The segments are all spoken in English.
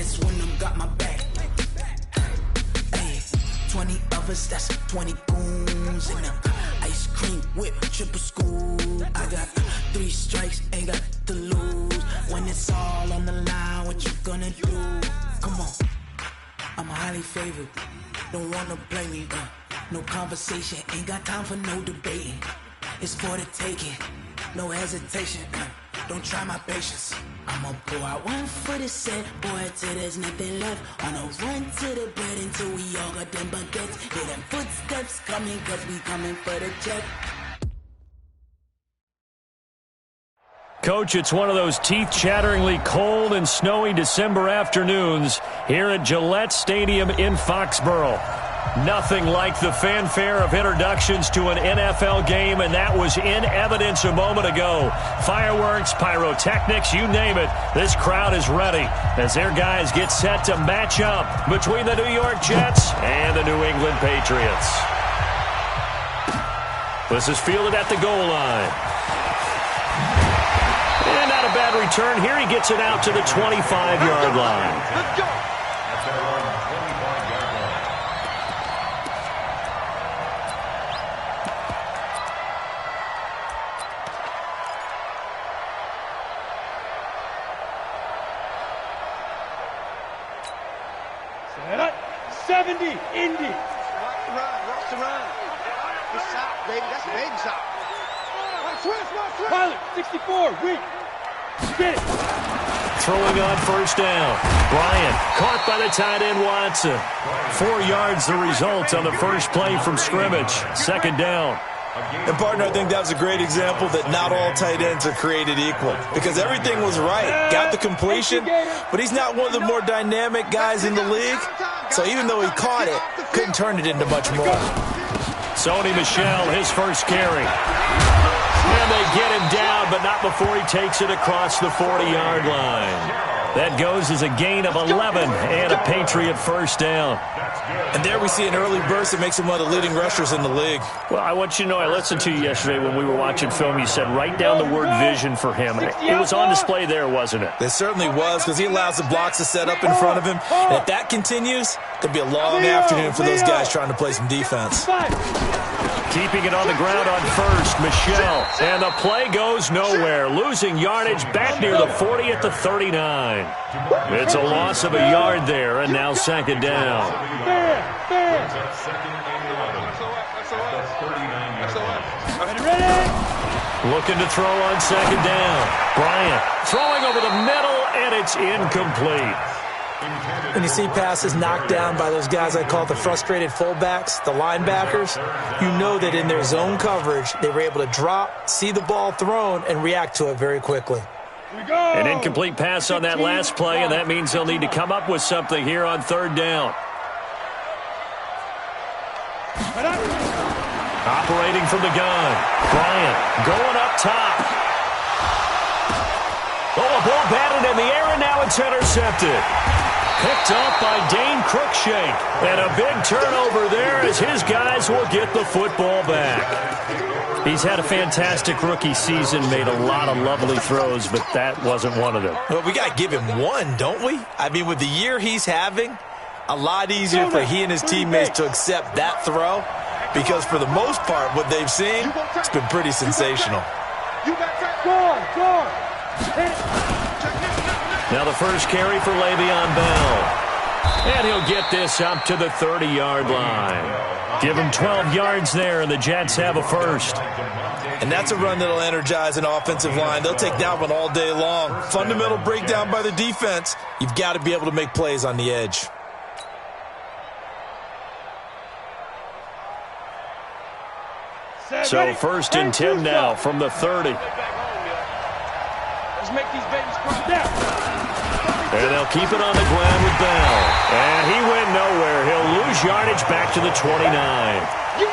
dance when them got my back. Hey, 20 of us, that's 20 goons in them. Ice cream whip, triple scoop. I got 3 strikes, ain't got to lose. When it's all on the line, what you gonna do? Come on, I'm highly favored. Don't wanna play me, no conversation, ain't got time for no debating. It's for the taking, no hesitation, don't try my patience. I'ma pour out one for the set, boy, till there's nothing left. On a run to the bread until we all got them baguettes. Hear them footsteps coming, cause we coming for the check. Coach, it's one of those teeth-chatteringly cold and snowy December afternoons here at Gillette Stadium in Foxborough. Nothing like the fanfare of introductions to an NFL game, and that was in evidence a moment ago. Fireworks, pyrotechnics, you name it. This crowd is ready as their guys get set to match up between the New York Jets and the New England Patriots. This is fielded at the goal line. And not a bad return. Here he gets it out to the 25-yard line. Let's go. Set up. 70, Indy. Watch the run. Good shot, baby. That's a baby shot. Pilot, 64, weak. Get it. Throwing on first down. Bryant caught by the tight end Watson. 4 yards the result on the first play from scrimmage. Second down. And, partner, I think that was a great example that not all tight ends are created equal because everything was right. Got the completion, but he's not one of the more dynamic guys in the league. So even though he caught it, couldn't turn it into much more. Sony Michel, his first carry. And they get him down, but not before he takes it across the 40-yard line. That goes as a gain of 11 and a Patriot first down. And there we see an early burst that makes him one of the leading rushers in the league. Well, I want you to know, I listened to you yesterday when we were watching film. You said write down the word vision for him. It was on display there, wasn't it? It certainly was because he allows the blocks to set up in front of him. And if that continues, it could be a long afternoon for those guys trying to play some defense. Keeping it on the ground on first, Michel. And the play goes nowhere. Losing yardage back near the 40 at the 39. It's a loss of a yard there, and now second down. Looking to throw on second down. Bryant throwing over the middle, and it's incomplete. When you see passes knocked down by those guys I call the frustrated fullbacks, the linebackers, you know that in their zone coverage, they were able to drop, see the ball thrown, and react to it very quickly. An incomplete pass on that last play, and that means they'll need to come up with something here on third down. Operating from the gun. Bryant going up top. Oh, a ball batted in the air, and now it's intercepted. Picked up by Dane Cruikshank. And a big turnover there as his guys will get the football back. He's had a fantastic rookie season, made a lot of lovely throws, but that wasn't one of them. Well, we got to give him one, don't we? I mean, with the year he's having, a lot easier for he and his teammates to accept that throw because for the most part, what they've seen, it's been pretty sensational. Now the first carry for Le'Veon Bell. And he'll get this up to the 30-yard line. Give him 12 yards there, and the Jets have a first. And that's a run that'll energize an offensive line. They'll take that one all day long. Fundamental breakdown by the defense. You've got to be able to make plays on the edge. So first and 10 now from the 30. Let's make these babies come down. And they'll keep it on the ground with Bell. And he went nowhere. He'll lose yardage back to the 29.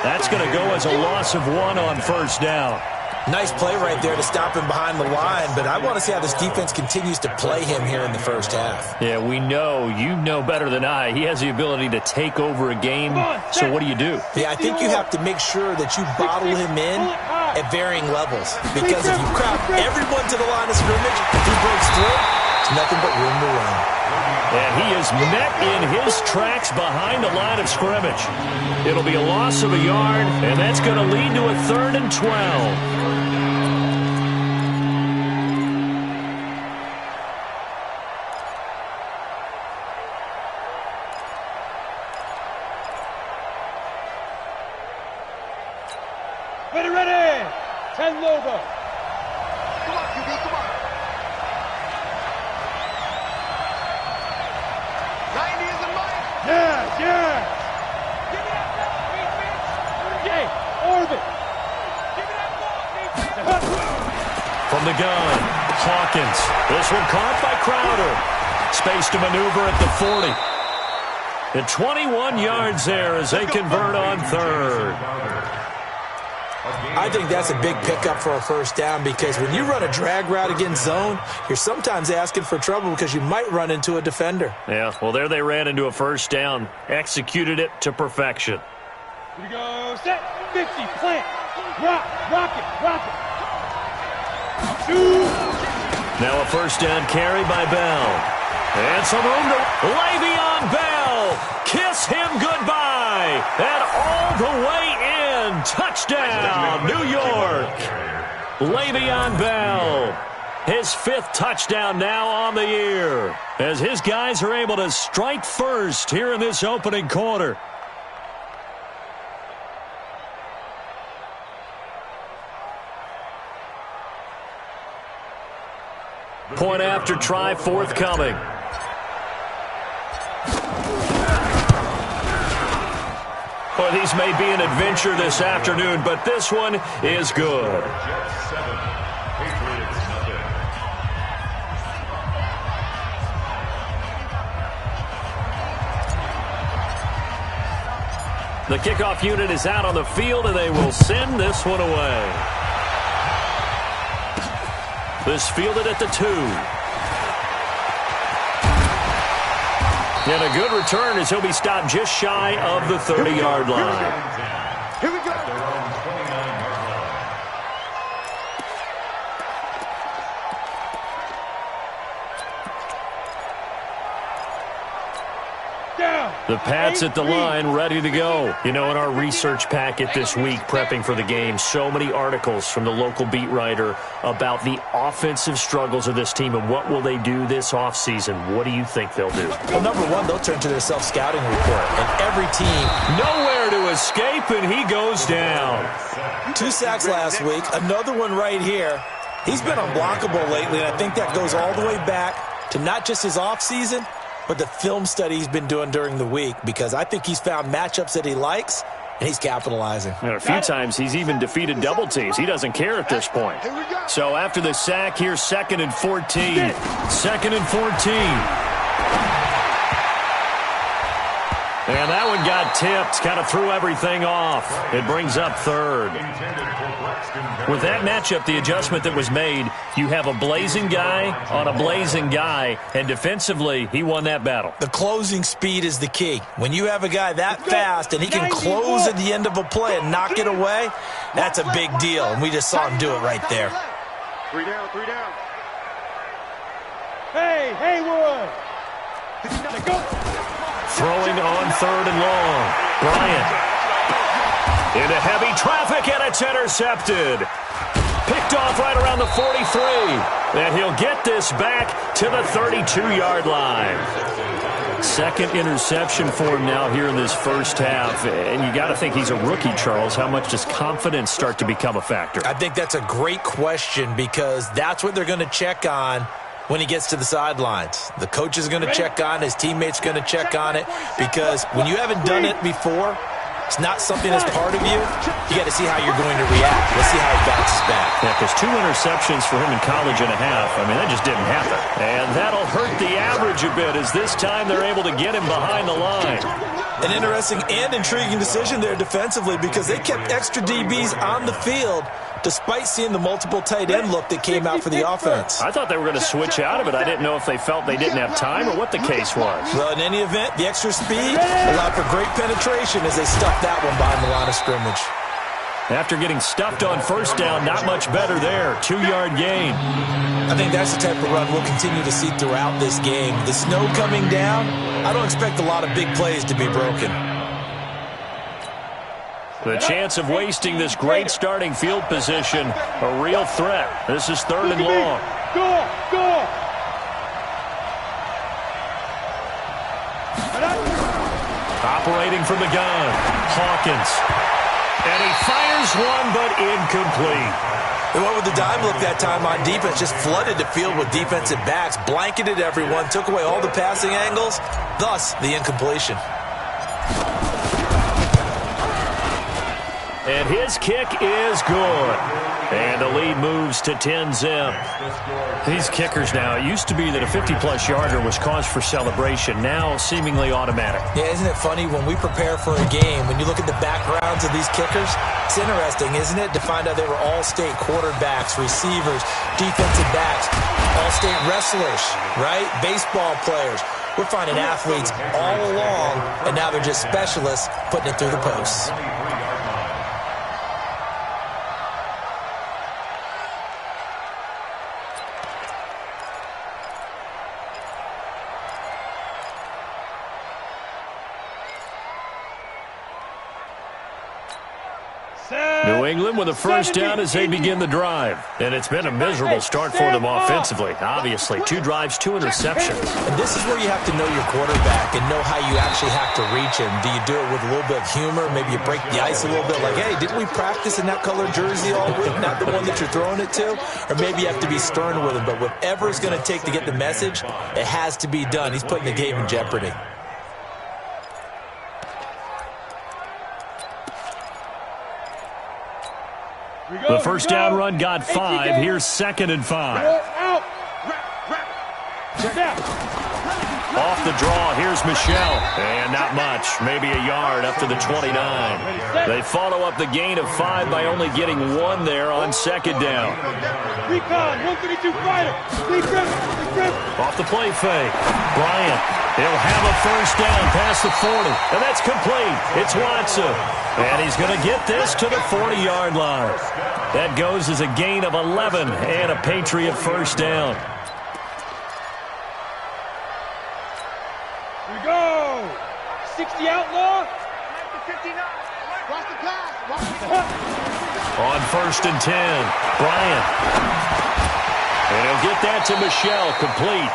That's going to go as a loss of 1 on first down. Nice play right there to stop him behind the line, but I want to see how this defense continues to play him here in the first half. Yeah, we know. You know better than I. He has the ability to take over a game. So what do you do? Yeah, I think you have to make sure that you bottle him in at varying levels. Because if you crowd everyone to the line of scrimmage, if he breaks through, It's nothing but room to run. And he is met in his tracks behind the line of scrimmage. It'll be a loss of a yard, and that's going to lead to a 3rd and 12. Ready! 10 Lobo. Come on, QB, come on. 90 is the mic. Yes! Give me that ball, defense. Jay, orbit. Give me that ball, defense. From the gun, Hawkins. This one caught by Crowder. Space to maneuver at the 40. And 21 yards there as they convert on 3rd. I think that's a big pickup for a first down because when you run a drag route against zone, you're sometimes asking for trouble because you might run into a defender. Yeah, well, there they ran into a first down. Executed it to perfection. Here we go. Set. 50. Plant. Rock it. Shoot. Now a first down carry by Bell. And some room to Le'Veon Bell. Kiss him goodbye. And all the way in. Touchdown, New York. Le'Veon Bell. His 5th touchdown now on the year. As his guys are able to strike first here in this opening quarter. Point after try forthcoming. Well, these may be an adventure this afternoon, but this one is good. The kickoff unit is out on the field, and they will send this one away. This fielded at the 2. And a good return as he'll be stopped just shy of the 30-yard line. Here we go. The Pats at the line, ready to go. You know, in our research packet this week, prepping for the game, so many articles from the local beat writer about the offensive struggles of this team and what will they do this offseason. What do you think they'll do? Well, number one, they'll turn to their self-scouting report. And every team... Nowhere to escape, and he goes down. 2 sacks last week, another one right here. He's been unblockable lately, and I think that goes all the way back to not just his offseason, but the film study he's been doing during the week, because I think he's found matchups that he likes, and he's capitalizing. And a few times he's even defeated double teams. He doesn't care at this point. So after the sack, here's 2nd and 14. 2nd and 14. And that one got tipped, kind of threw everything off. It brings up 3rd. With that matchup, the adjustment that was made, you have a blazing guy on a blazing guy, and defensively, he won that battle. The closing speed is the key. When you have a guy that fast and he can close at the end of a play and knock it away, that's a big deal, and we just saw him do it right there. 3 down. Hey, Haywood. Go. Throwing on 3rd and long. Bryant. Into heavy traffic, and it's intercepted. Picked off right around the 43. And he'll get this back to the 32-yard line. 2nd interception for him now here in this first half. And you got to think he's a rookie, Charles. How much does confidence start to become a factor? I think that's a great question, because that's what they're going to check on when he gets to the sidelines. The coach is going to check on, his teammates going to check on it, because when you haven't done it before, it's not something that's part of you. You got to see how you're going to react. Let's see how he bounces back. Yeah, because 2 interceptions for him in college and a half, I mean, that just didn't happen. And that'll hurt the average a bit, as this time they're able to get him behind the line. An interesting and intriguing decision there defensively, because they kept extra DBs on the field despite seeing the multiple tight end look that came out for the offense. I thought they were going to switch out of it. I didn't know if they felt they didn't have time or what the case was. Well, in any event, the extra speed allowed for great penetration as they stuffed that one behind the line of scrimmage. After getting stuffed on first down, not much better there. 2-yard gain. I think that's the type of run we'll continue to see throughout this game. The snow coming down, I don't expect a lot of big plays to be broken. The chance of wasting this great starting field position, a real threat. This is 3rd and long. Go! Operating from the gun, Hawkins. And he fires one, but incomplete. They went with the dime look that time on defense, just flooded the field with defensive backs, blanketed everyone, took away all the passing angles, thus the incompletion. And his kick is good. And the lead moves to 10-zip. These kickers now, it used to be that a 50-plus yarder was cause for celebration, now seemingly automatic. Yeah, isn't it funny when we prepare for a game, when you look at the backgrounds of these kickers, it's interesting, isn't it, to find out they were all-state quarterbacks, receivers, defensive backs, all-state wrestlers, right? Baseball players. We're finding athletes all along, and now they're just specialists putting it through the posts. New England with a first down as they begin the drive. And it's been a miserable start for them offensively. Obviously, 2 drives, 2 interceptions. And this is where you have to know your quarterback and know how you actually have to reach him. Do you do it with a little bit of humor? Maybe you break the ice a little bit like, hey, didn't we practice in that colored jersey all week? Not the one that you're throwing it to? Or maybe you have to be stern with him. But whatever it's going to take to get the message, it has to be done. He's putting the game in jeopardy. The first down run got 5. Here's 2nd and 5. Off the draw, here's Michelle. And not much, maybe a yard up to the 29. They follow up the gain of 5 by only getting 1 there on 2nd down. Recon, 132 fighter. Off the play fake. Bryant, he'll have a first down past the 40. And that's complete. It's Watson. And he's going to get this to the 40-yard line. That goes as a gain of 11 and a Patriot first down. Here we go. 60 outlaw. On 1st and 10, Bryant. And he'll get that to Michelle, complete.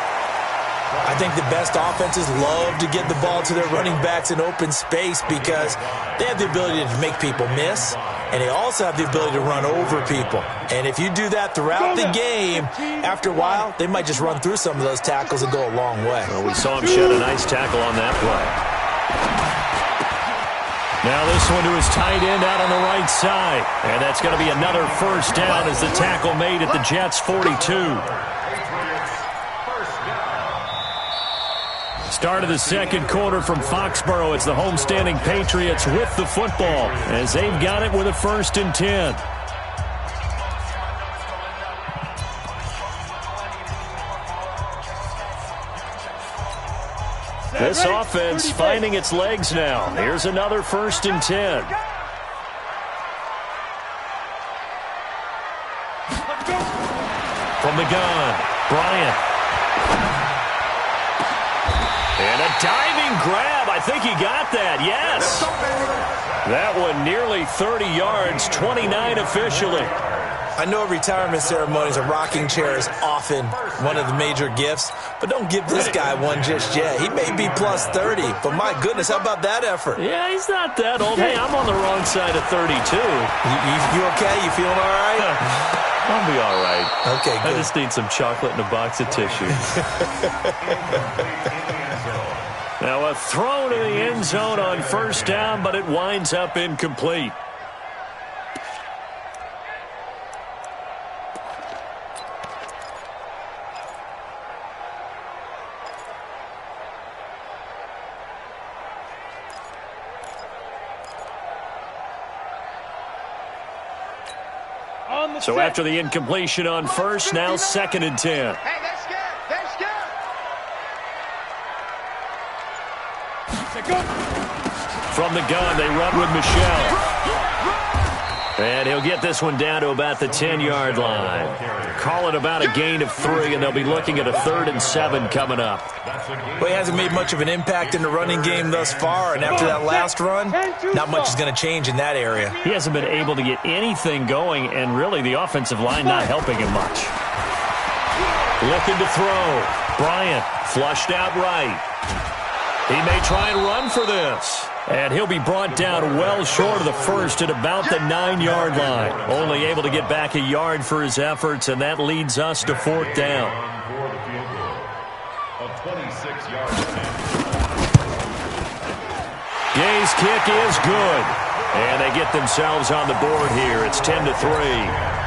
I think the best offenses love to get the ball to their running backs in open space because they have the ability to make people miss, and they also have the ability to run over people. And if you do that throughout the game, after a while, they might just run through some of those tackles and go a long way. Well, we saw him shed a nice tackle on that play. Now this one to his tight end out on the right side. And that's going to be another first down as the tackle made at the Jets' 42. Start of the second quarter from Foxborough. It's the homestanding Patriots with the football as they've got it with a 1st and 10. This offense finding its legs now. Here's another 1st and 10. From the gun, Bryant. And a diving grab. I think he got that. Yes. That one nearly 30 yards, 29 officially. I know retirement ceremonies, a rocking chair is often one of the major gifts, but don't give this guy one just yet. He may be plus 30, but my goodness, how about that effort? Yeah, he's not that old. Hey, I'm on the wrong side of 32. You okay? You feeling all right? I'll be all right. Okay, good. I just need some chocolate and a box of tissue. Now a throw to the end zone on first down, but it winds up incomplete. So after the incompletion on first, now 2nd and 10. Hey, that's good. That's good. From the gun, they run with Michelle. And he'll get this one down to about the 10-yard line. Call it about a gain of 3, and they'll be looking at a 3rd and 7 coming up. Well, he hasn't made much of an impact in the running game thus far, and after that last run, not much is going to change in that area. He hasn't been able to get anything going, and really the offensive line not helping him much. Looking to throw. Bryant flushed out right. He may try and run for this. And he'll be brought down well short of the first at about the 9-yard line. Only able to get back a yard for his efforts, and that leads us to 4th down. Gay's kick is good. And they get themselves on the board here. It's 10-3.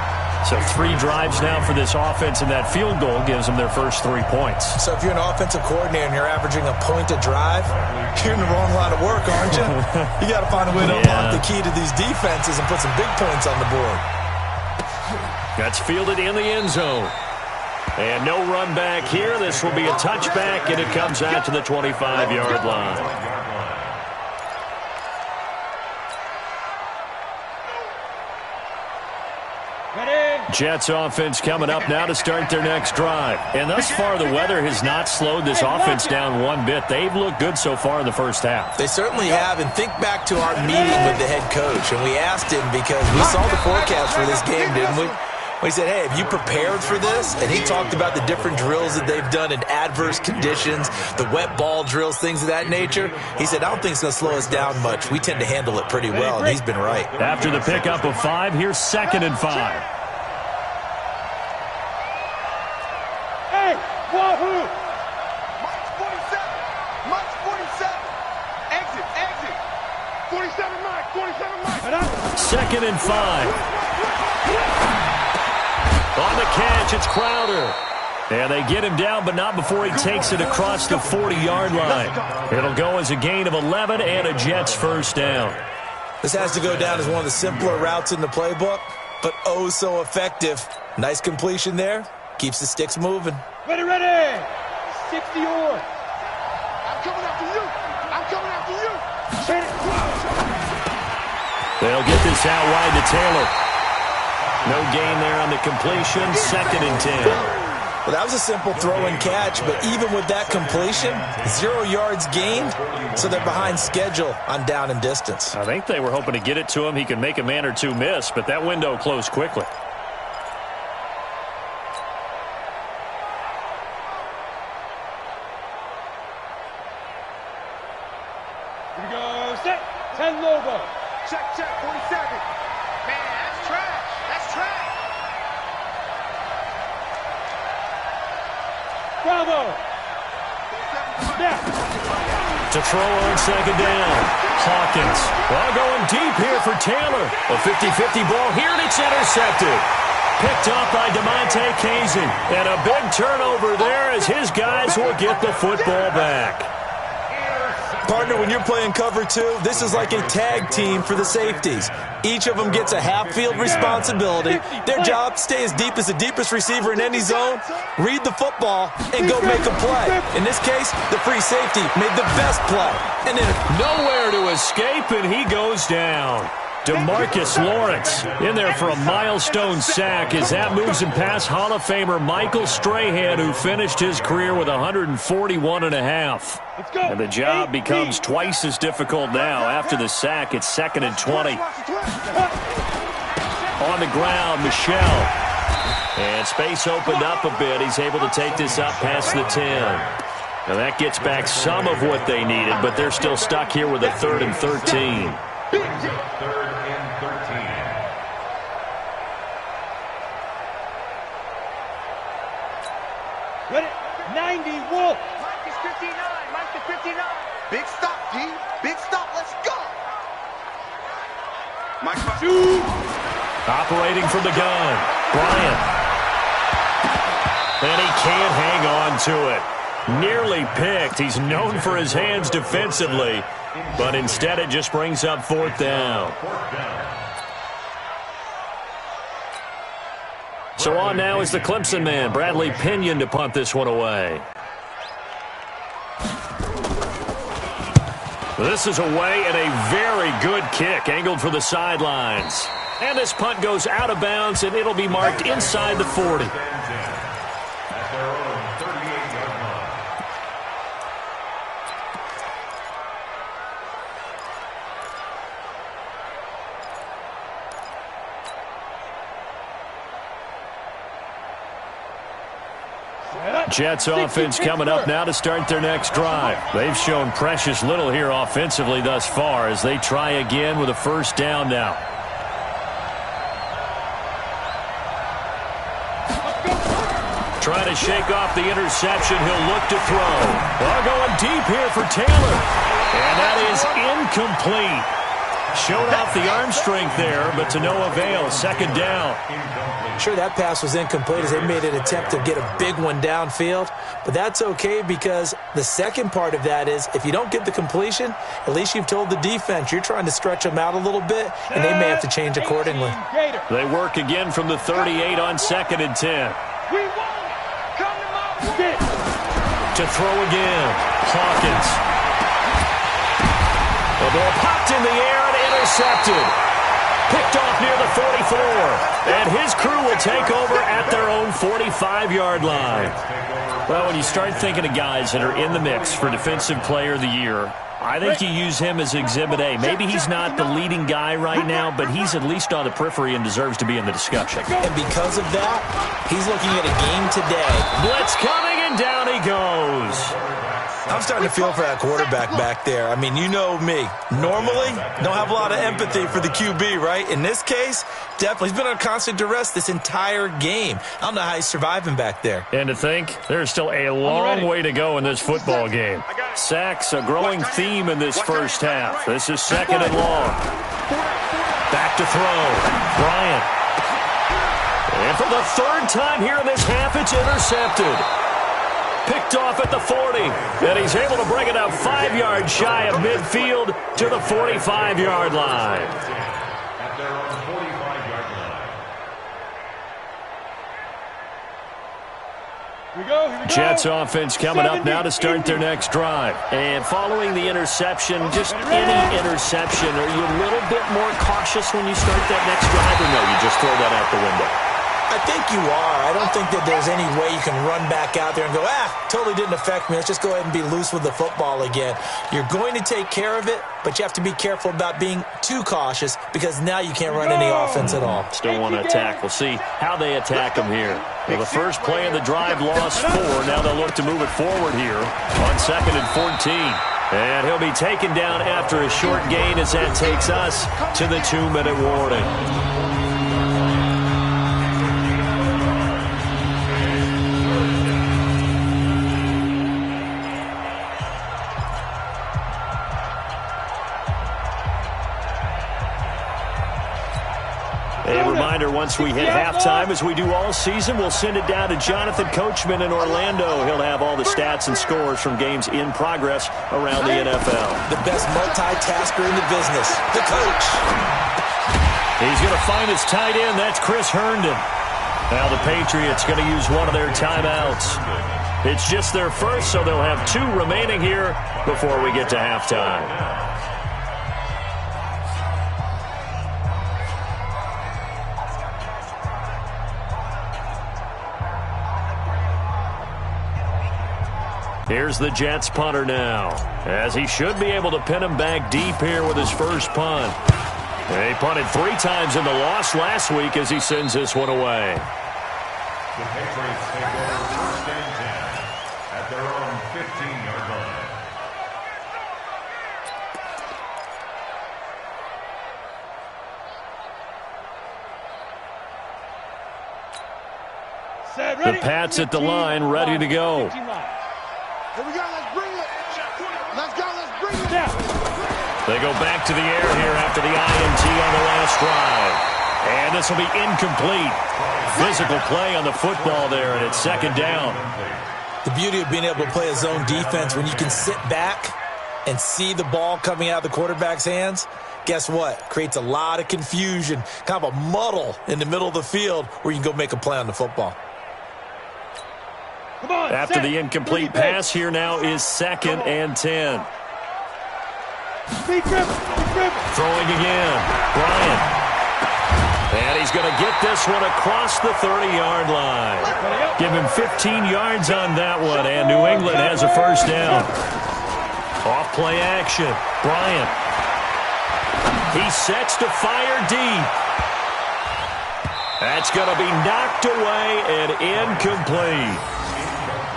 So 3 drives now for this offense, and that field goal gives them their first 3 points. So if you're an offensive coordinator and you're averaging a point a drive, you're in the wrong line of work, aren't you? You got to find a way to unlock the key to these defenses and put some big points on the board. That's fielded in the end zone. And no run back here. This will be a touchback, and it comes out to the 25-yard line. Jets offense coming up now to start their next drive. And thus far, the weather has not slowed this offense down one bit. They've looked good so far in the first half. They certainly have. And think back to our meeting with the head coach. And we asked him because we saw the forecast for this game, didn't we? We said, hey, have you prepared for this? And he talked about the different drills that they've done in adverse conditions, the wet ball drills, things of that nature. He said, I don't think it's going to slow us down much. We tend to handle it pretty well, and he's been right. After the pickup of 5, here's 2nd and 5. Wahoo! Mike's 47. Mike's 47. Exit. 47 Mike. 47 Mike. 2nd and 5. On the catch, it's Crowder. And they get him down, but not before he takes it across the 40-yard line. It'll go as a gain of 11 and a Jets first down. This has to go down as one of the simpler routes in the playbook, but oh so effective. Nice completion there. Keeps the sticks moving. Ready! 60 on. I'm coming after you. They'll get this out wide to Taylor. No gain there on the completion. 2nd and 10. Well, that was a simple throw and catch, but even with that completion, 0 yards gained, so they're behind schedule on down and distance. I think they were hoping to get it to him. He could make a man or two miss, but that window closed quickly. Set. 10 Lobo. Check. 47. Man, that's trash. Bravo. Snap. To throw on 2nd down. Hawkins. Well, going deep here for Taylor. A 50-50 ball here, and it's intercepted. Picked up by DeMonte Casey. And a big turnover there as his guys will get the football back. Partner, when you're playing cover 2, this is like a tag team for the safeties. Each of them gets a half-field responsibility. Their job, stay as deep as the deepest receiver in any zone, read the football, and go make a play. In this case, the free safety made the best play. And then nowhere to escape, and he goes down. DeMarcus Lawrence in there for a milestone sack as that moves him past Hall of Famer Michael Strahan, who finished his career with 141.5. And the job becomes twice as difficult now. After the sack, it's 2nd and 20. On the ground, Michelle. And space opened up a bit. He's able to take this up past the 10. Now that gets back some of what they needed, but they're still stuck here with a 3rd and 13. Ready? 90 Wolf. Mike is 59. Big stop, D. Big stop. Let's go. Mike. Shoot. Operating from the gun. Bryant. And he can't hang on to it. Nearly picked. He's known for his hands defensively, but instead it just brings up 4th down. So on now is the Clemson man, Bradley Pinion, to punt this one away. This is away, and a very good kick angled for the sidelines. And this punt goes out of bounds, and it'll be marked inside the 40. Jets offense coming up now to start their next drive. They've shown precious little here offensively thus far as they try again with a first down now. Trying to shake off the interception. He'll look to throw. Well, going deep here for Taylor. And that is incomplete. Showed off the arm strength there, but to no avail. Second down. Sure, that pass was incomplete as they made an attempt to get a big one downfield. But that's okay because the second part of that is if you don't get the completion, at least you've told the defense you're trying to stretch them out a little bit, and they may have to change accordingly. They work again from the 38 on 2nd and 10. To throw again. Hawkins. The ball popped in the air and intercepted. Picked off near the 44. And his crew will take over at their own 45-yard line. Well, when you start thinking of guys that are in the mix for Defensive Player of the Year, I think you use him as Exhibit A. Maybe he's not the leading guy right now, but he's at least on the periphery and deserves to be in the discussion. And because of that, he's looking at a game today. Blitz coming, and down he goes. I'm starting to feel for that quarterback back there. I mean, you know me. Normally, don't have a lot of empathy for the QB, right? In this case, definitely. He's been on constant duress this entire game. I don't know how he's surviving back there. And to think, there's still a long way to go in this football game. Sacks, a growing theme in this first half. This is 2nd and long. Back to throw. Bryant. And for the 3rd time here in this half, it's intercepted. Picked off at the 40, and he's able to bring it up 5 yards shy of midfield to the 45-yard line. At their own 45-yard line. Here we go. Jets offense coming up now to start their next drive. And following the interception, just any interception, are you a little bit more cautious when you start that next drive, or no, you just throw that out the window? I think you are. I don't think that there's any way you can run back out there and go, totally didn't affect me. Let's just go ahead and be loose with the football again. You're going to take care of it, but you have to be careful about being too cautious because now you can't run any offense at all. Still want to attack. We'll see how they attack him here. Well, the first play of the drive lost 4. Now they'll look to move it forward here on 2nd and 14. And he'll be taken down after a short gain as that takes us to the 2-minute warning. Once we hit halftime, as we do all season, we'll send it down to Jonathan Coachman in Orlando. He'll have all the stats and scores from games in progress around the NFL. The best multitasker in the business, the coach. He's going to find his tight end. That's Chris Herndon. Now the Patriots going to use one of their timeouts. It's just their first, so they'll have 2 remaining here before we get to halftime. Here's the Jets punter now, as he should be able to pin him back deep here with his first punt. He punted 3 times in the loss last week as he sends this one away. The Patriots take over 1st and 10 at their own 15-yard line. The Pats at the line, ready to go. Here we go, let's bring it. Let's go, let's bring it. They go back to the air here after the INT on the last drive. And this will be incomplete. Physical play on the football there, and it's 2nd down. The beauty of being able to play a zone defense when you can sit back and see the ball coming out of the quarterback's hands, guess what? Creates a lot of confusion, kind of a muddle in the middle of the field where you can go make a play on the football. After the incomplete pass, here now is 2nd and 10. Throwing again. Bryant. And he's going to get this one across the 30-yard line. Give him 15 yards on that one, and New England has a first down. Off-play action. Bryant. He sets to fire deep. That's going to be knocked away and incomplete.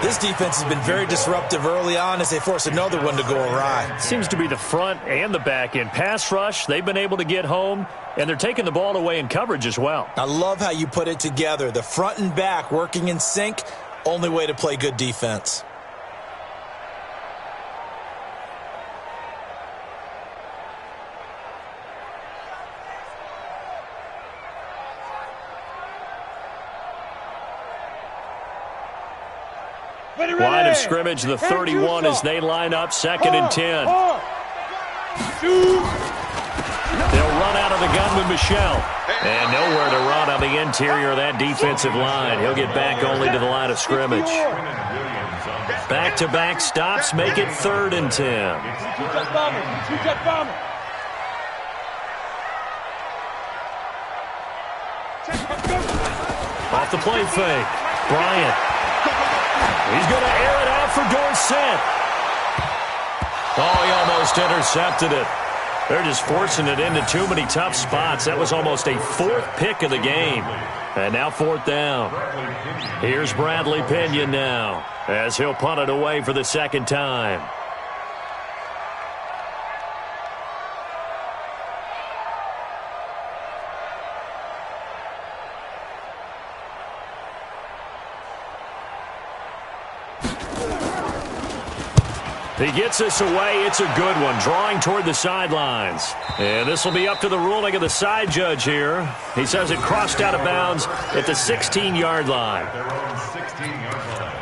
This defense has been very disruptive early on as they force another one to go awry. Seems to be the front and the back end. Pass rush, they've been able to get home, and they're taking the ball away in coverage as well. I love how you put it together. The front and back working in sync, only way to play good defense. Line of scrimmage, the 31 as they line up, 2nd and 10. They'll run out of the gun with Michel. And nowhere to run on the interior of that defensive line. He'll get back only to the line of scrimmage. Back-to-back stops make it 3rd and 10. Off the play fake. Bryant. He's going to air it out for Dorsett. Oh, he almost intercepted it. They're just forcing it into too many tough spots. That was almost a 4th pick of the game. And now 4th down. Here's Bradley Pinion now as he'll punt it away for the 2nd time. He gets this away. It's a good one. Drawing toward the sidelines. And this will be up to the ruling of the side judge here. He says it crossed out of bounds at the 16-yard line. Their own 16-yard line.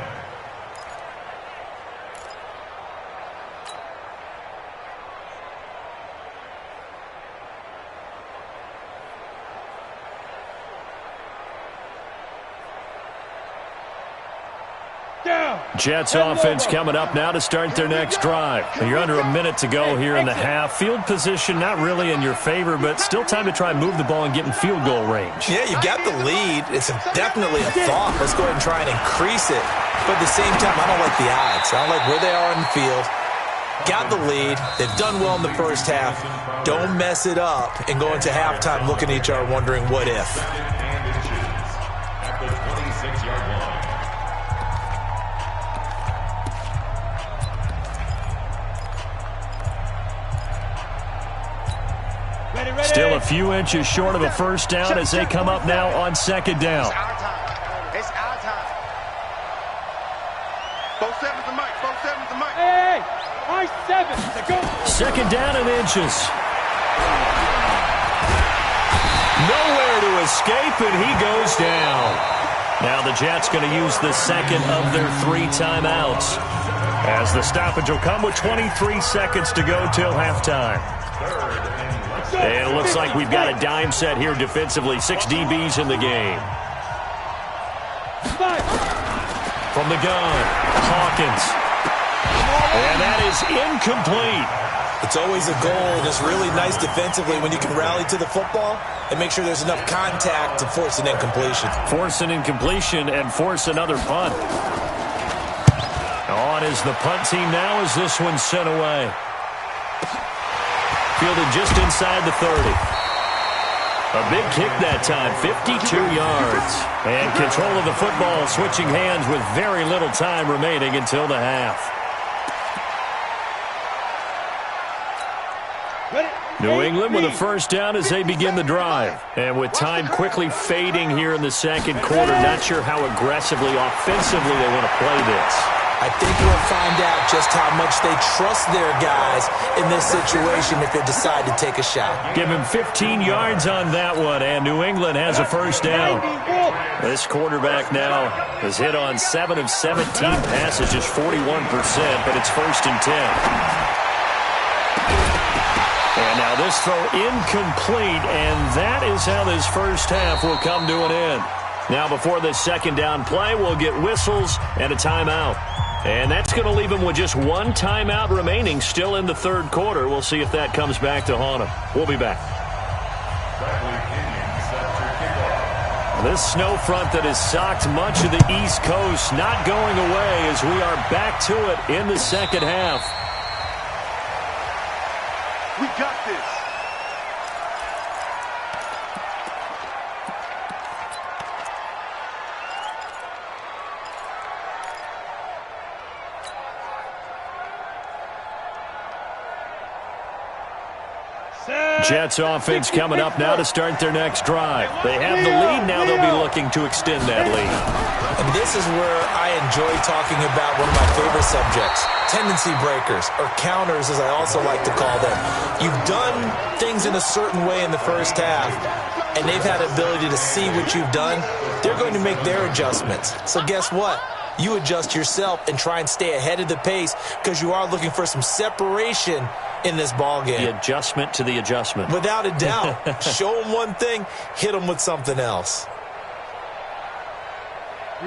Jets offense coming up now to start their next drive. You're under a minute to go here in the half. Field position not really in your favor, but still time to try and move the ball and get in field goal range. Yeah, you've got the lead. It's definitely a thought. Let's go ahead and try and increase it. But at the same time, I don't like the odds. I don't like where they are on the field. Got the lead. They've done well in the first half. Don't mess it up and go into halftime looking at each other wondering what if. At the 26-yard line. Still a few inches short of a first down as they come up now on 2nd down. It's our time. It's our time. Both sevens to Mike. Both sevens to Mike. Hey, my 7 to go. 2nd down and inches. Nowhere to escape, and he goes down. Now the Jets going to use the 2nd of their 3 timeouts, as the stoppage will come with 23 seconds to go till halftime. And it looks like we've got a dime set here defensively. 6 DBs in the game. From the gun, Hawkins. And that is incomplete. It's always a goal, and it's really nice defensively when you can rally to the football and make sure there's enough contact to force an incompletion. Force an incompletion and force another punt. On is the punt team now as this one's sent away. Fielded just inside the 30. A big kick that time, 52 yards. And control of the football, switching hands with very little time remaining until the half. New England with a first down as they begin the drive. And with time quickly fading here in the 2nd quarter, not sure how aggressively, offensively they want to play this. I think we'll find out just how much they trust their guys in this situation if they decide to take a shot. Give him 15 yards on that one, and New England has a first down. This quarterback now has hit on 7 of 17 passes, just 41%, but it's 1st and 10. And now this throw incomplete, and that is how this first half will come to an end. Now before this 2nd down play, we'll get whistles and a timeout. And that's going to leave him with just 1 timeout remaining still in the 3rd quarter. We'll see if that comes back to haunt him. We'll be back. Bradley Pinion set to This snow front that has socked much of the East Coast not going away as we are back to it in the second half. We got this. Jets offense coming up now to start their next drive. They have the lead. Now they'll be looking to extend that lead. And this is where I enjoy talking about one of my favorite subjects, tendency breakers, or counters as I also like to call them. You've done things in a certain way in the first half, and they've had the ability to see what you've done. They're going to make their adjustments. So guess what? You adjust yourself and try and stay ahead of the pace because you are looking for some separation in this ball game. The adjustment to the adjustment. Without a doubt. Show them one thing, hit them with something else.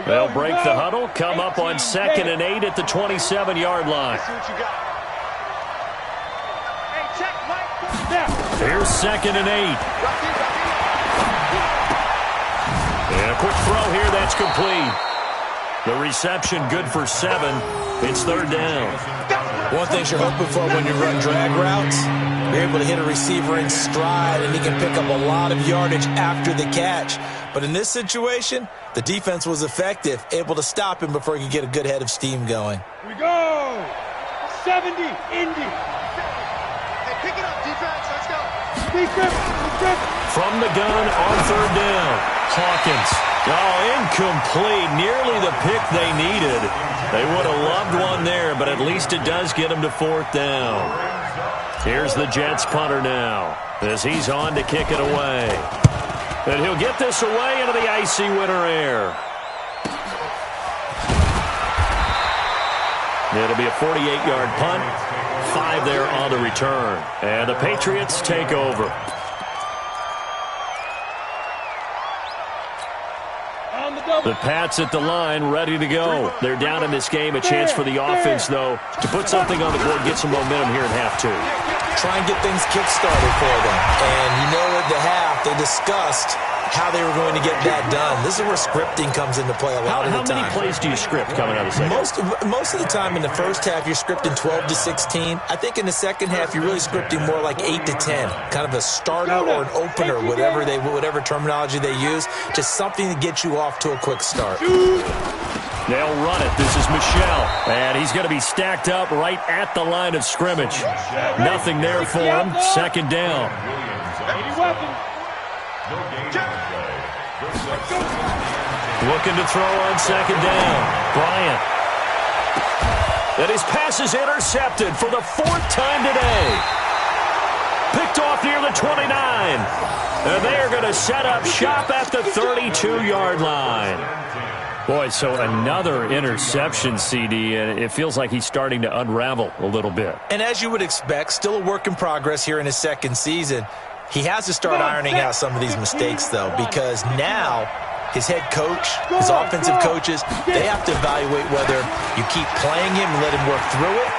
They'll break the huddle, come up on 2nd and 8 at the 27-yard line. Here's 2nd and 8. And a quick throw here, that's complete. The reception good for 7. It's 3rd down. One thing you're hoping for when you run drag routes, you're able to hit a receiver in stride, and he can pick up a lot of yardage after the catch. But in this situation, the defense was effective, able to stop him before he could get a good head of steam going. Here we go. 70, Indy. Hey, pick it up, defense. Let's go. From the gun on 3rd down, Hawkins. Oh, incomplete. Nearly the pick they needed. They would have loved one there, but at least it does get them to 4th down. Here's the Jets punter now as he's on to kick it away. And he'll get this away into the icy winter air. It'll be a 48-yard punt. 5 there on the return. And the Patriots take over. The Pats at the line, ready to go. They're down in this game. A chance for the offense, though, to put something on the board, get some momentum here in half 2. Try and get things kick-started for them. And you know at the half, they discussed how they were going to get that done. This is where scripting comes into play a lot of the time. How many plays do you script coming out of the second? Most of the time in the first half, you're scripting 12 to 16. I think in the second half, you're really scripting more like 8 to 10. Kind of a starter or an opener, whatever terminology they use. Just something to get you off to a quick start. They'll run it. This is Michelle. And he's going to be stacked up right at the line of scrimmage. Nothing there for him. 2nd down. Looking to throw on 2nd down. Bryant. And his pass is intercepted for the 4th time today. Picked off near the 29. And they are going to set up shop at the 32-yard line. Boy, so another interception, CD, and it feels like he's starting to unravel a little bit. And as you would expect, still a work in progress here in his second season. He has to start ironing out some of these mistakes, though, because now his head coach, his offensive coaches, they have to evaluate whether you keep playing him and let him work through it,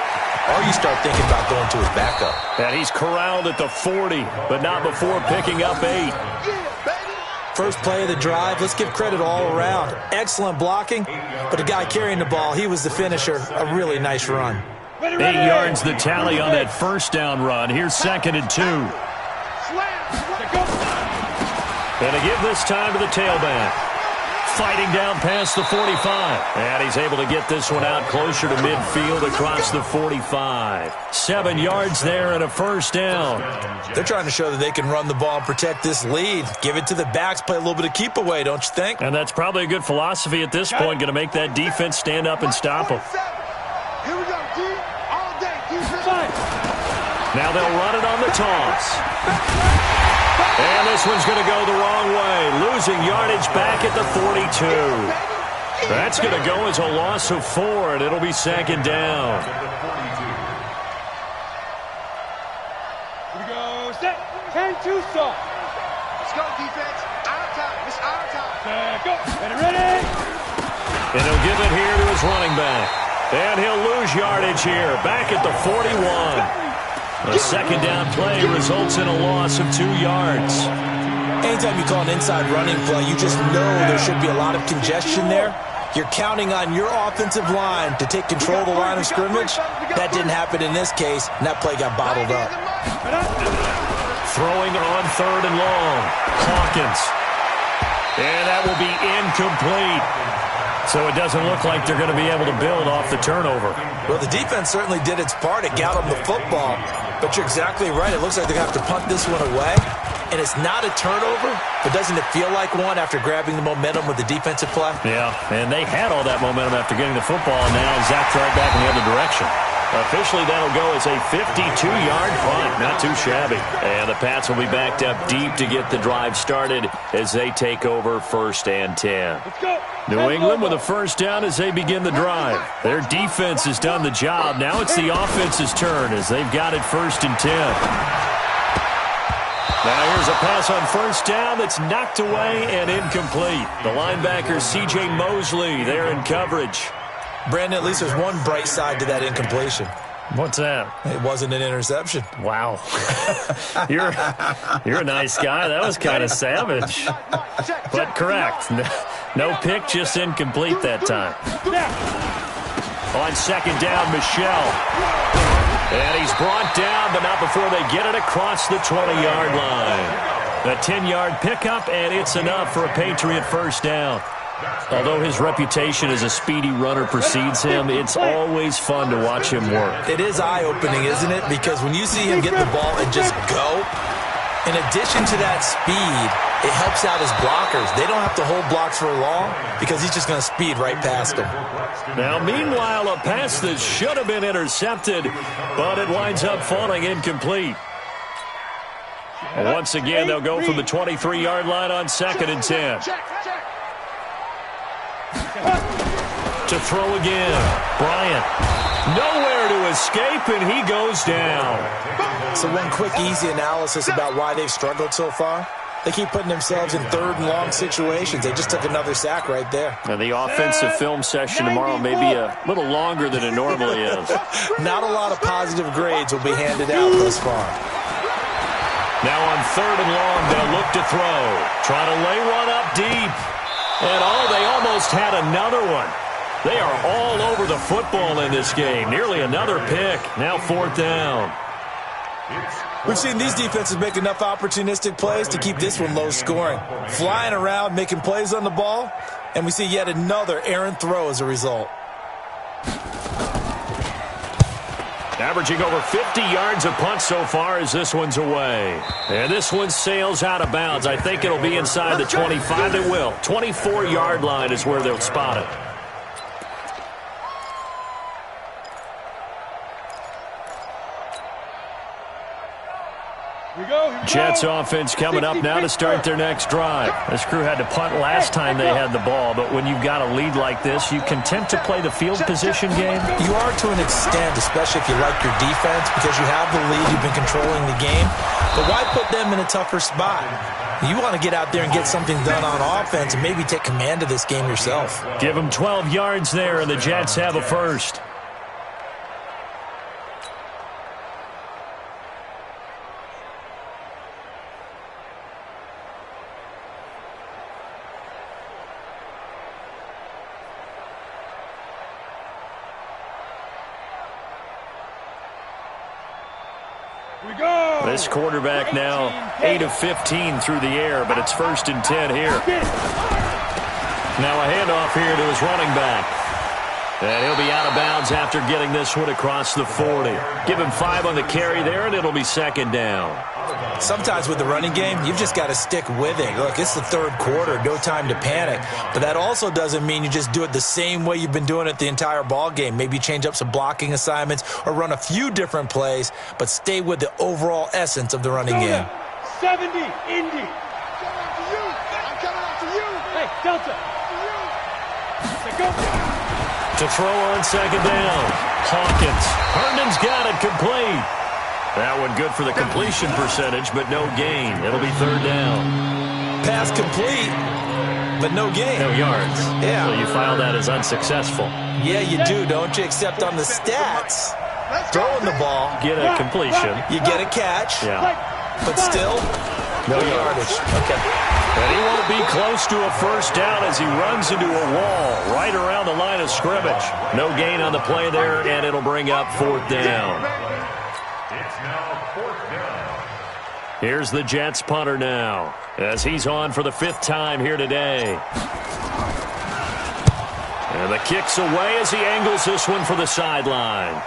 or you start thinking about going to his backup. And he's corralled at the 40, but not before picking up 8. First play of the drive, let's give credit all around. Excellent blocking, but the guy carrying the ball, he was the finisher. A really nice run. 8 yards the tally on that 1st down run. Here's 2nd and 2. And to give this time to the tailback. Fighting down past the 45. And he's able to get this one out closer to midfield across the 45. 7 yards there and a 1st down. They're trying to show that they can run the ball and protect this lead. Give it to the backs, play a little bit of keep away, don't you think? And that's probably a good philosophy at this point, going to make that defense stand up and stop them. Here we go, D. All day, defense. Now they'll run it on the toss. And this one's going to go the wrong way. Losing yardage back at the 42. That's going to go as a loss of 4, and it'll be 2nd down. Here we go. Set. 10-2 stop. Let's go, defense. Our time. It's our time. Go. Ready. And he'll give it here to his running back. And he'll lose yardage here. Back at the 41. The 2nd down play results in a loss of 2 yards. Anytime you call an inside running play, you just know there should be a lot of congestion there. You're counting on your offensive line to take control of the line of scrimmage. That didn't happen in this case, and that play got bottled up. Throwing on 3rd and long. Hawkins. And that will be incomplete. So it doesn't look like they're going to be able to build off the turnover. Well, the defense certainly did its part. It got them the football. But you're exactly right. It looks like they're going to have to punt this one away. And it's not a turnover, but doesn't it feel like one after grabbing the momentum with the defensive play? Yeah, and they had all that momentum after getting the football, and now zapped right back in the other direction. Officially, that'll go as a 52-yard punt. Not too shabby. And the Pats will be backed up deep to get the drive started as they take over 1st and 10. New England with a first down as they begin the drive. Their defense has done the job. Now it's the offense's turn as they've got it 1st and 10. Now here's a pass on first down that's knocked away and incomplete. The linebacker, C.J. Mosley, there in coverage. Brandon, at least there's one bright side to that incompletion. What's that? It wasn't an interception. Wow. You're a nice guy. That was kind of savage. But correct. No pick, just incomplete that time. On 2nd down, Michelle. And he's brought down, but not before they get it across the 20-yard line. A 10-yard pickup, and it's enough for a Patriot first down. Although his reputation as a speedy runner precedes him, it's always fun to watch him work. It is eye-opening, isn't it? Because when you see him get the ball and just go, in addition to that speed, it helps out his blockers. They don't have to hold blocks for long because he's just going to speed right past them. Now, meanwhile, a pass that should have been intercepted, but it winds up falling incomplete. Once again, they'll go from the 23-yard line on 2nd and 10. To throw again. Bryant. Nowhere to escape, and he goes down. So one quick, easy analysis about why they've struggled so far. They keep putting themselves in 3rd and long situations. They just took another sack right there. And the offensive film session tomorrow may be a little longer than it normally is. Not a lot of positive grades will be handed out thus far. Now on 3rd and long, they'll look to throw. Try to lay one up deep. And they almost had another one. They are all over the football in this game. Nearly another pick. Now 4th down. We've seen these defenses make enough opportunistic plays to keep this one low scoring. Flying around, making plays on the ball, and we see yet another errant throw as a result. Averaging over 50 yards a punt so far as this one's away. And this one sails out of bounds. I think it'll be inside the 25. It will. 24-yard line is where they'll spot it. Jets offense coming up now to start their next drive. This crew had to punt last time they had the ball, but when you've got a lead like this, you content to play the field position game? You are to an extent, especially if you like your defense, because you have the lead, you've been controlling the game. But why put them in a tougher spot? You want to get out there and get something done on offense and maybe take command of this game yourself. Give them 12 yards there, and the Jets have a first. This quarterback now 8 of 15 through the air, but it's 1st and 10 here. Now a handoff here to his running back. And he'll be out of bounds after getting this one across the 40. Give him 5 on the carry there, and it'll be 2nd down. Sometimes with the running game, you've just got to stick with it. Look, it's the 3rd quarter, no time to panic. But that also doesn't mean you just do it the same way you've been doing it the entire ball game. Maybe change up some blocking assignments or run a few different plays, but stay with the overall essence of the running game. 70, Indy. I'm coming up to you. Hey, Delta. Go. To throw on 2nd down. Hawkins. Herndon's got it complete. That one good for the completion percentage, but no gain. It'll be 3rd down. Pass complete, but no gain. No yards. Yeah. So you file that as unsuccessful. Yeah, you do, don't you? Except on the stats, throwing the ball. Get a completion. You get a catch. Yeah. But still, No yardage. Okay. And he won't be close to a first down as he runs into a wall right around the line of scrimmage. No gain on the play there, and it'll bring up 4th down. It's now 4th down. Here's the Jets punter now as he's on for the 5th time here today. And the kick's away as he angles this one for the sideline.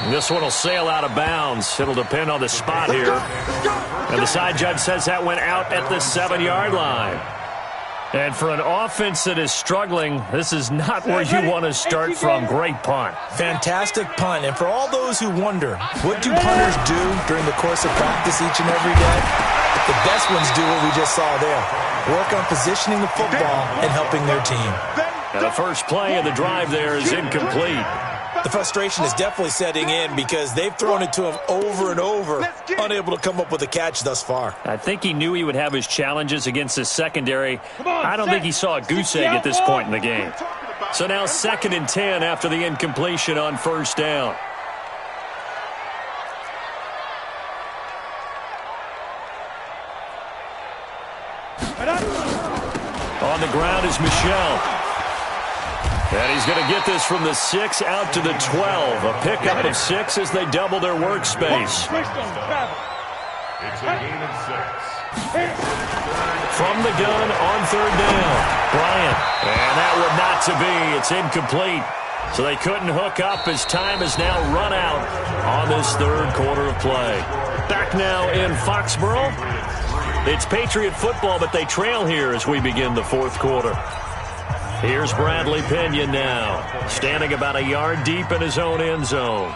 This one will sail out of bounds. It'll depend on the spot here. And the side judge says that went out at the 7-yard line. And for an offense that is struggling, this is not where you want to start from. Great punt. Fantastic punt. And for all those who wonder, what do punters do during the course of practice each and every day? The best ones do what we just saw there. Work on positioning the football and helping their team. And the first play of the drive there is incomplete. The frustration is definitely setting in because they've thrown it to him over and over, unable to come up with a catch thus far. I think he knew he would have his challenges against his secondary. I don't think he saw a goose egg at this point in the game. So now 2nd and 10 after the incompletion on first down. On the ground is Michel. And he's going to get this from the 6 out to the 12. A pickup of 6 as they double their workspace. It's a gain of 6. From the gun on 3rd down. Bryant. And that would not to be. It's incomplete. So they couldn't hook up as time has now run out on this 3rd quarter of play. Back now in Foxborough. It's Patriot football, but they trail here as we begin the 4th quarter. Here's Bradley Pena now, standing about a yard deep in his own end zone.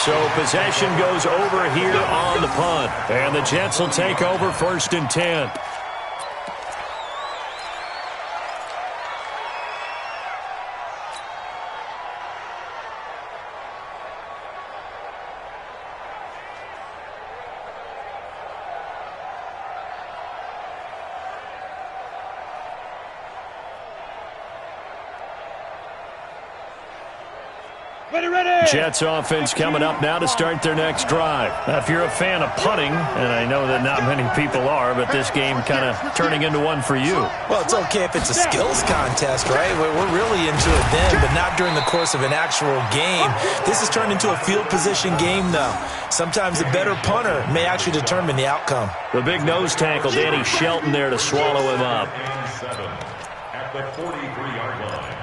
So possession goes over here on the punt. And the Jets will take over 1st and 10. Jets offense coming up now to start their next drive. Now, if you're a fan of punting, and I know that not many people are, but this game kind of turning into one for you. Well, it's okay if it's a skills contest, right? We're really into it then, but not during the course of an actual game. This has turned into a field position game, though. Sometimes the better punter may actually determine the outcome. The big nose tackle, Danny Shelton, there to swallow him up. At the 43-yard line.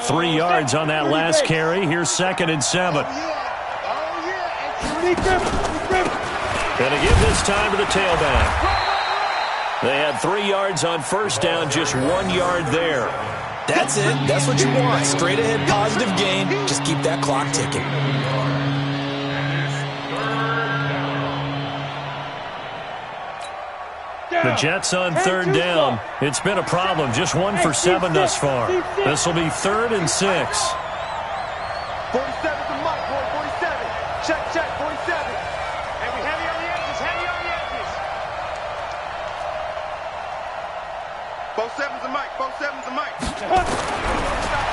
Three yards on that last carry. Here's 2nd and 7. Gonna give this time to the tailback. They had 3 yards on first down, just 1 yard there. That's it. That's what you want. Straight ahead positive gain. Just keep that clock ticking. The Jets on 3rd down. It's been a problem. Just 1 for 7 thus far. This will be 3rd and 6. 47 to Mike, boy, 47. Check, 47. And we heavy on the edges, heavy on the edges. Both sevens to Mike, both sevens to Mike.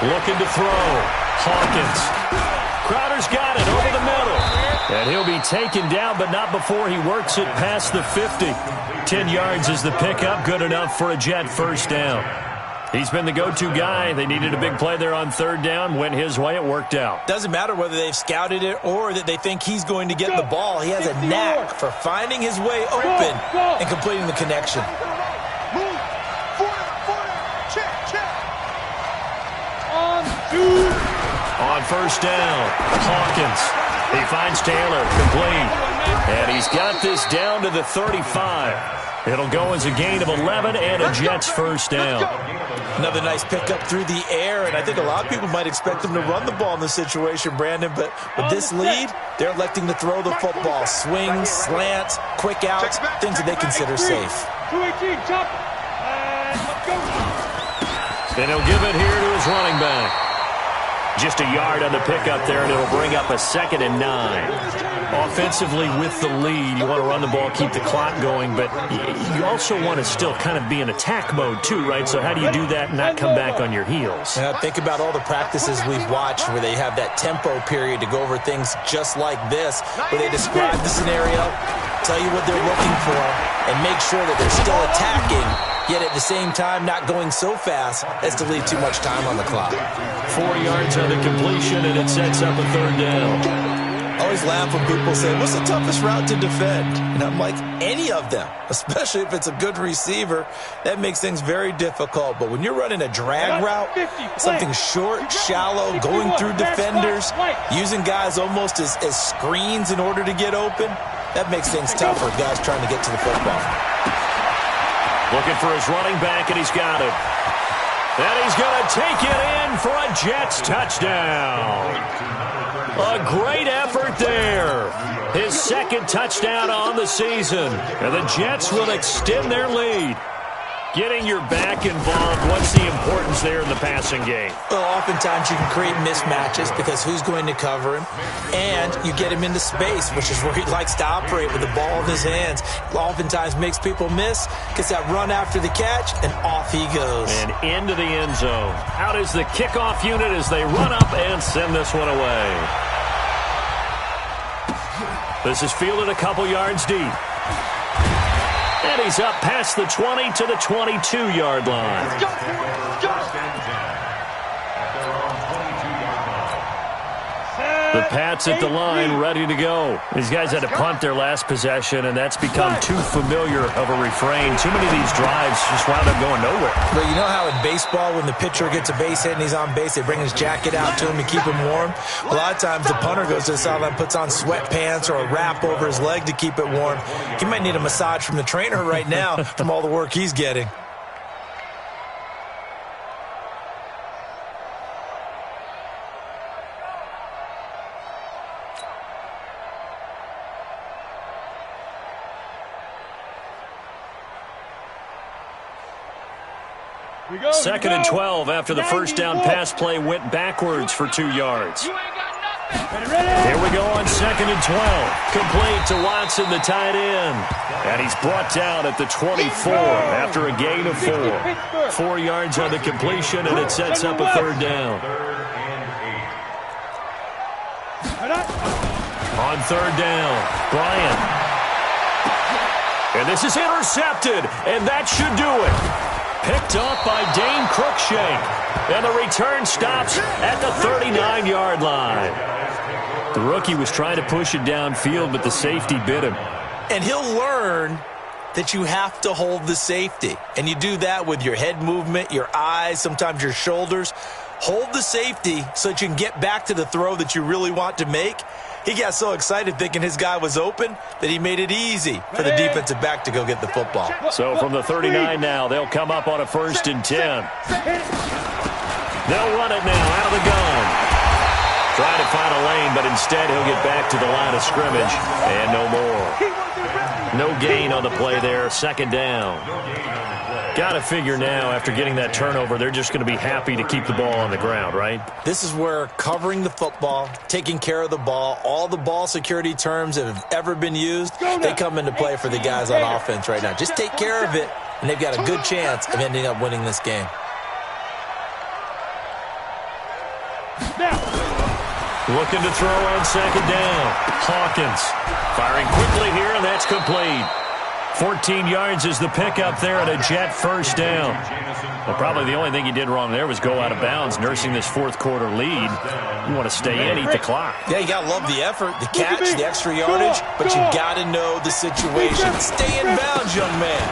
Looking to throw. Hawkins. Crowder's got it over the middle. And he'll be taken down, but not before he works it past the 50. 10 yards is the pickup, good enough for a Jet first down. He's been the go-to guy. They needed a big play there on 3rd down. Went his way, it worked out. Doesn't matter whether they've scouted it or that they think he's going to get the ball. He has a knack for finding his way open and completing the connection. Move, forward, check. On first down, Hawkins. He finds Taylor, complete. And he's got this down to the 35. It'll go as a gain of 11 and a Jets first down. Another nice pickup through the air, and I think a lot of people might expect them to run the ball in this situation, Brandon, but with this lead, they're electing to throw the football. Swings, slants, quick outs, things that they consider safe. 218, chop. Let's go. And he'll give it here to his running back. Just a yard on the pickup there, and it'll bring up a 2nd and 9. Offensively, with the lead, you want to run the ball, keep the clock going, but you also want to still kind of be in attack mode too, right? So how do you do that and not come back on your heels? Think about all the practices we've watched where they have that tempo period to go over things just like this, where they describe the scenario, tell you what they're looking for, and make sure that they're still attacking, yet at the same time not going so fast as to leave too much time on the clock. 4 yards on the completion, and it sets up a 3rd down. I always laugh when people say, what's the toughest route to defend? And I'm like, any of them, especially if it's a good receiver. That makes things very difficult. But when you're running a drag route, something short, shallow, going through defenders, using guys almost as screens in order to get open, that makes things tougher, guys trying to get to the football. Looking for his running back, and he's got it. And he's going to take it in for a Jets touchdown. A great effort there. His 2nd touchdown on the season. And the Jets will extend their lead. Getting your back involved, what's the importance there in the passing game? Well, oftentimes you can create mismatches because who's going to cover him? And you get him into space, which is where he likes to operate with the ball in his hands. Oftentimes makes people miss, gets that run after the catch, and off he goes. And into the end zone. Out is the kickoff unit as they run up and send this one away. This is fielded a couple yards deep. And he's up past the 20 to the 22-yard line. Let's go. Let's go. The Pats at the line, ready to go. These guys had to punt their last possession, and that's become too familiar of a refrain. Too many of these drives just wound up going nowhere. But you know how in baseball, when the pitcher gets a base hit and he's on base, they bring his jacket out to him to keep him warm? A lot of times the punter goes to the sideline, puts on sweatpants or a wrap over his leg to keep it warm. He might need a massage from the trainer right now from all the work he's getting. Second and 12 after the first down pass play went backwards for 2 yards. Here we go on 2nd and 12. Complete to Watson, the tight end. And he's brought down at the 24 after a gain of 4. 4 yards on the completion, and it sets up a 3rd down. On 3rd down, Bryant. And this is intercepted, and that should do it. Picked up by Dane Cruikshank. And the return stops at the 39-yard line. The rookie was trying to push it downfield, but the safety bit him. And he'll learn that you have to hold the safety. And you do that with your head movement, your eyes, sometimes your shoulders. Hold the safety so that you can get back to the throw that you really want to make. He got so excited thinking his guy was open that he made it easy for the defensive back to go get the football. So from the 39 now, they'll come up on a 1st and 10. They'll run it now out of the gun. Trying to find a lane, but instead he'll get back to the line of scrimmage. And no more. No gain on the play there. 2nd down. Got to figure now, after getting that turnover, they're just going to be happy to keep the ball on the ground, right? This is where covering the football, taking care of the ball, all the ball security terms that have ever been used, they come into play for the guys on offense right now. Just take care of it, and they've got a good chance of ending up winning this game. Looking to throw on 2nd down. Hawkins firing quickly here, and that's complete. 14 yards is the pickup there at a Jet first down. Well, probably the only thing he did wrong there was go out of bounds, nursing this 4th quarter lead. You want to stay in, eat the clock. Yeah, you got to love the effort, the catch, the extra yardage, but you got to know the situation. Stay in bounds, young man.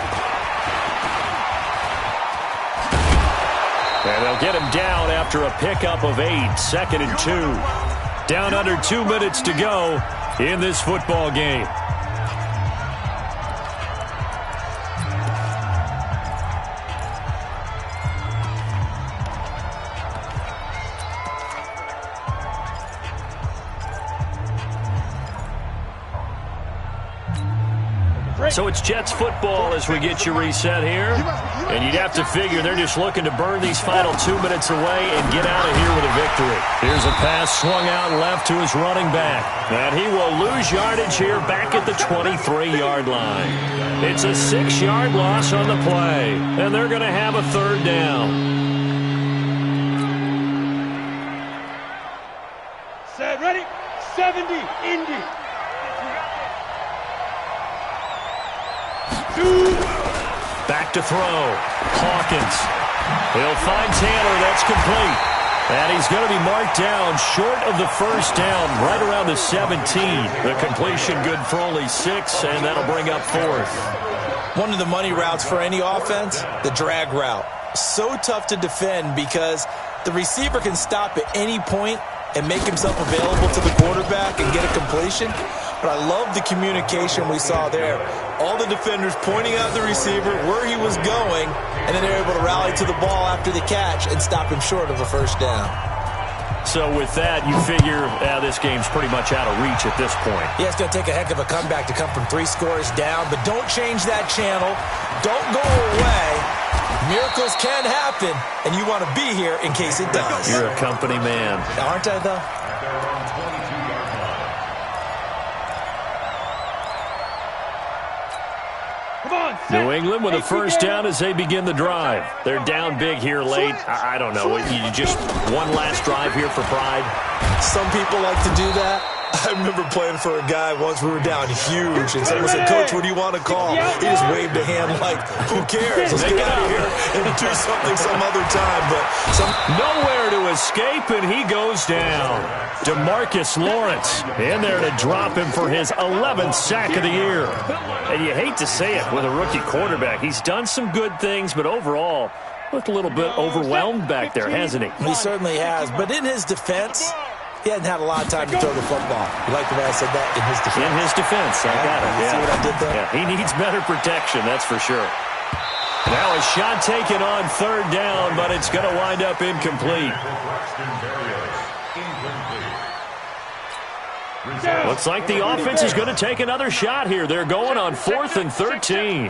And they'll get him down after a pickup of 8, 2nd and 2. Down under 2 minutes to go in this football game. So it's Jets football as we get you reset here. And you'd have to figure they're just looking to burn these final 2 minutes away and get out of here with a victory. Here's a pass swung out left to his running back. And he will lose yardage here back at the 23-yard line. It's a 6-yard loss on the play. And they're going to have a third down. Set, ready? 70, Indy. Back to throw. Hawkins. He'll find Taylor. That's complete. And he's going to be marked down short of the first down, right around the 17. The completion good for only 6, and that'll bring up 4th. One of the money routes for any offense, the drag route. So tough to defend because the receiver can stop at any point and make himself available to the quarterback and get a completion. But I love the communication we saw there. All the defenders pointing out the receiver, where he was going, and then they're able to rally to the ball after the catch and stop him short of a first down. So with that, you figure this game's pretty much out of reach at this point. Yeah, it's going to take a heck of a comeback to come from 3 scores down, but don't change that channel. Don't go away. Miracles can happen, and you want to be here in case it does. You're a company man. Aren't I, though? New England with a first down as they begin the drive. They're down big here late. I don't know. You just one last drive here for pride. Some people like to do that. I remember playing for a guy once. We were down huge, and someone said, "Coach, what do you want to call?" He just waved a hand like, "Who cares? Let's get out of here and do something some other time." But nowhere to escape, and he goes down. DeMarcus Lawrence in there to drop him for his 11th sack of the year. And you hate to say it with a rookie quarterback. He's done some good things, but overall, looked a little bit overwhelmed back there, hasn't he? He certainly has. But in his defense, he hasn't had a lot of time to throw the football. You like the way I said that? In his defense. In his defense. I got it. See what I did there? Yeah, he needs better protection, that's for sure. Now a shot taken on third down, but it's going to wind up incomplete. Looks like the offense is going to take another shot here. They're going on 4th and 13.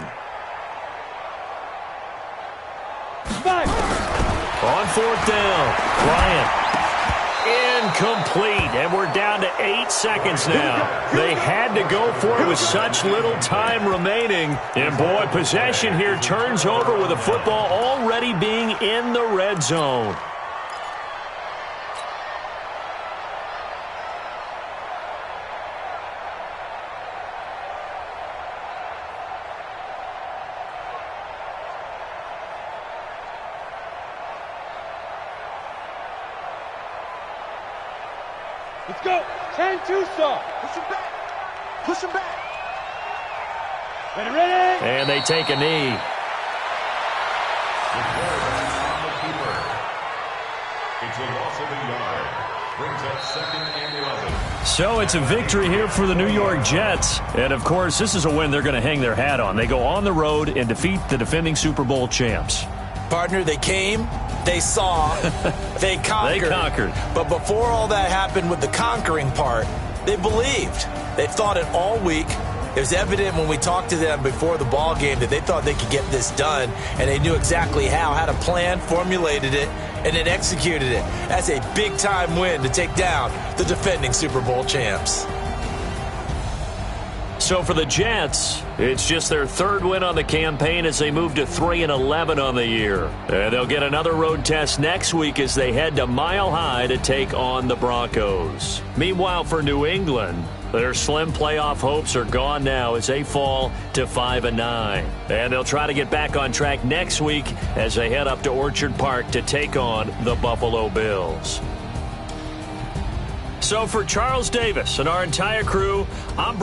On 4th down, Bryant. Incomplete, and we're down to 8 seconds now. They had to go for it with such little time remaining. And boy, possession here turns over with the football already being in the red zone. Let's go. 10-2, Saw. Push him back. Push him back. Ready, ready. And they take a knee. It's a loss of a yard. Brings up 2nd and 11. So it's a victory here for the New York Jets. And, of course, this is a win they're going to hang their hat on. They go on the road and defeat the defending Super Bowl champs. Partner, they came, they saw, they conquered. They conquered. But before all that happened with the conquering part, they believed. They thought it all week. It was evident when we talked to them before the ball game that they thought they could get this done, and they knew exactly how, had a plan, formulated it, and then executed it. That's a big-time win to take down the defending Super Bowl champs. So for the Jets, it's just their 3rd win on the campaign as they move to 3-11 on the year. And they'll get another road test next week as they head to Mile High to take on the Broncos. Meanwhile, for New England, their slim playoff hopes are gone now as they fall to 5-9. And they'll try to get back on track next week as they head up to Orchard Park to take on the Buffalo Bills. So for Charles Davis and our entire crew, I'm